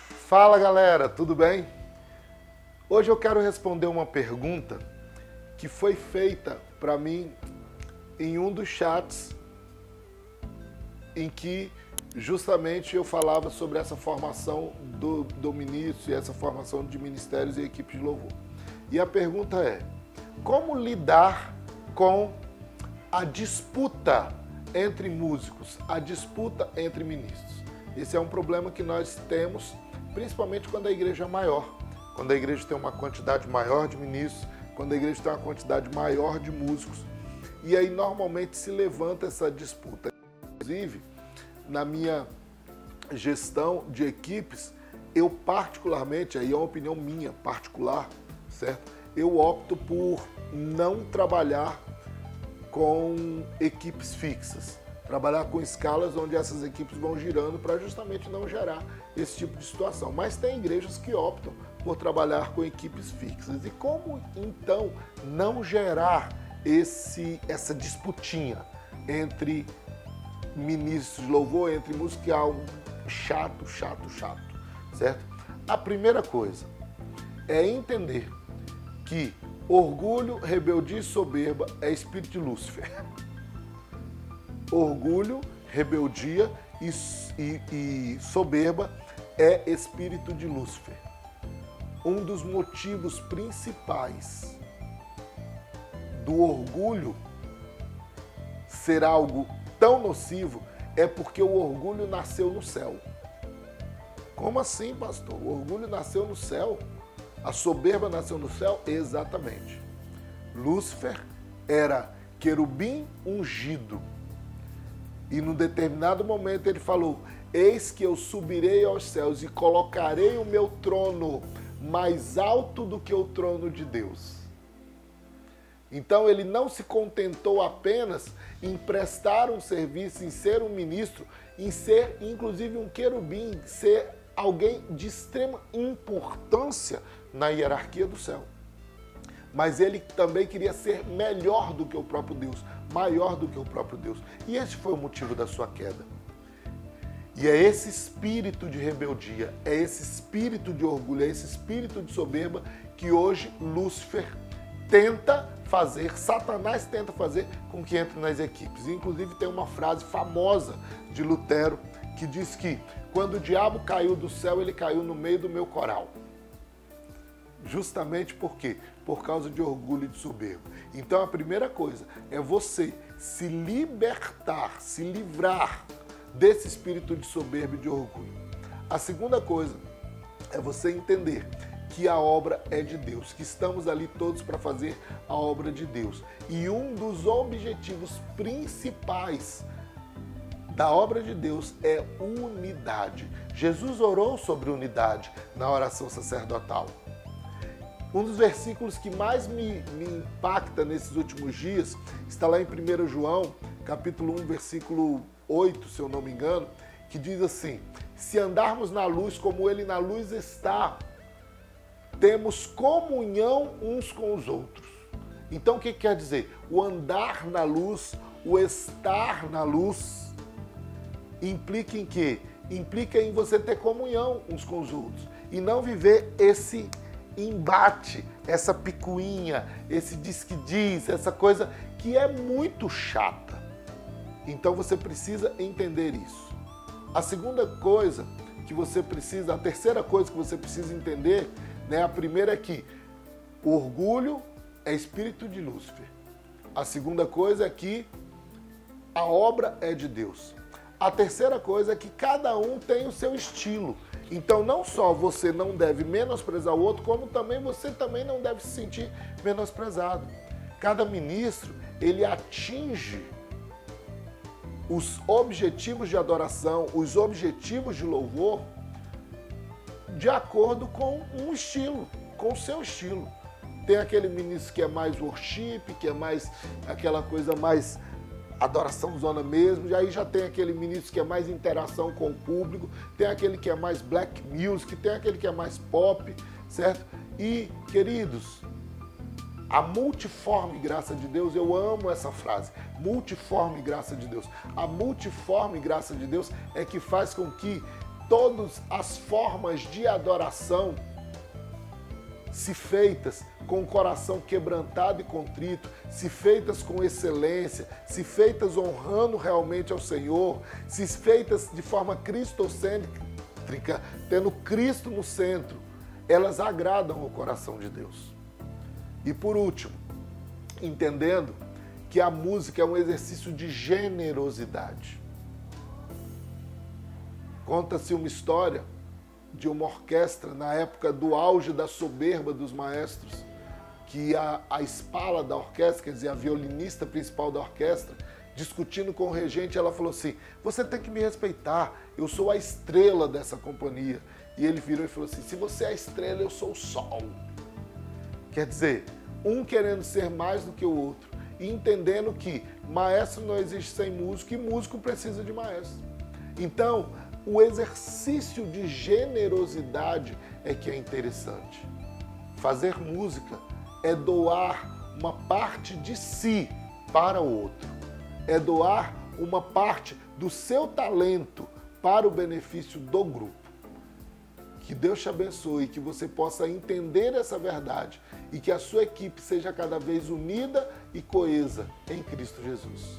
Fala galera, tudo bem? Hoje eu quero responder uma pergunta que foi feita para mim em um dos chats em que justamente eu falava sobre essa formação do ministro e essa formação de ministérios e equipes de louvor. E a pergunta é: como lidar com a disputa entre músicos, a disputa entre ministros? Esse é um problema que nós temos, principalmente quando a igreja é maior, quando a igreja tem uma quantidade maior de ministros, quando a igreja tem uma quantidade maior de músicos, e aí normalmente se levanta essa disputa. Inclusive, na minha gestão de equipes, eu particularmente, aí é uma opinião minha particular, certo? Eu opto por não trabalhar com equipes fixas, trabalhar com escalas onde essas equipes vão girando para justamente não gerar esse tipo de situação. Mas tem igrejas que optam por trabalhar com equipes fixas. E como então não gerar essa disputinha entre ministros de louvor, entre músicos, que é algo chato, certo? A primeira coisa é entender que orgulho, rebeldia e soberba é espírito de Lúcifer. Orgulho, rebeldia e soberba é espírito de Lúcifer. Um dos motivos principais do orgulho ser algo tão nocivo é porque o orgulho nasceu no céu. Como assim, pastor? O orgulho nasceu no céu? A soberba nasceu no céu? Exatamente. Lúcifer era querubim ungido. E num determinado momento ele falou: eis que eu subirei aos céus e colocarei o meu trono mais alto do que o trono de Deus. Então ele não se contentou apenas em prestar um serviço, em ser um ministro, em ser inclusive um querubim, ser alguém de extrema importância na hierarquia do céu. Mas ele também queria ser melhor do que o próprio Deus, maior do que o próprio Deus. E esse foi o motivo da sua queda. E é esse espírito de rebeldia, é esse espírito de orgulho, é esse espírito de soberba que hoje Lúcifer tenta fazer, Satanás tenta fazer com que entre nas equipes. Inclusive tem uma frase famosa de Lutero que diz que quando o diabo caiu do céu, ele caiu no meio do meu coral. Justamente por quê? Por causa de orgulho e de soberba. Então a primeira coisa é você se libertar, se livrar desse espírito de soberba e de orgulho. A segunda coisa é você entender que a obra é de Deus, que estamos ali todos para fazer a obra de Deus. E um dos objetivos principais da obra de Deus é unidade. Jesus orou sobre unidade na oração sacerdotal. Um dos versículos que mais me impacta nesses últimos dias está lá em 1 João, capítulo 1, versículo 8, se eu não me engano, que diz assim: se andarmos na luz como ele na luz está, temos comunhão uns com os outros. Então o que quer dizer? O andar na luz, o estar na luz, implica em quê? Implica em você ter comunhão uns com os outros e não viver esse embate, essa picuinha, esse diz que diz, essa coisa que é muito chata. Então você precisa entender isso. A segunda coisa que você precisa, a terceira coisa que você precisa entender, né? A primeira é que o orgulho é espírito de Lúcifer. A segunda coisa é que a obra é de Deus. A terceira coisa é que cada um tem o seu estilo. Então não só você não deve menosprezar o outro, como também você também não deve se sentir menosprezado. Cada ministro, ele atinge os objetivos de adoração, os objetivos de louvor, de acordo com um estilo, com o seu estilo. Tem aquele ministro que é mais worship, que é mais aquela coisa mais adoração zona mesmo, e aí já tem aquele ministro que é mais interação com o público, tem aquele que é mais black music, tem aquele que é mais pop, certo? E, queridos, a multiforme graça de Deus, eu amo essa frase, multiforme graça de Deus. A multiforme graça de Deus é que faz com que todas as formas de adoração, se feitas com o coração quebrantado e contrito, se feitas com excelência, se feitas honrando realmente ao Senhor, se feitas de forma cristocêntrica, tendo Cristo no centro, elas agradam ao coração de Deus. E por último, entendendo que a música é um exercício de generosidade. Conta-se uma história de uma orquestra na época do auge da soberba dos maestros, que a espala da orquestra, quer dizer, a violinista principal da orquestra, discutindo com o regente, ela falou assim: você tem que me respeitar, eu sou a estrela dessa companhia. E ele virou e falou assim: se você é a estrela, eu sou o sol. Quer dizer, um querendo ser mais do que o outro, e entendendo que maestro não existe sem músico e músico precisa de maestro. Então, o exercício de generosidade é que é interessante. Fazer música é doar uma parte de si para o outro. É doar uma parte do seu talento para o benefício do grupo. Que Deus te abençoe, que você possa entender essa verdade e que a sua equipe seja cada vez unida e coesa em Cristo Jesus.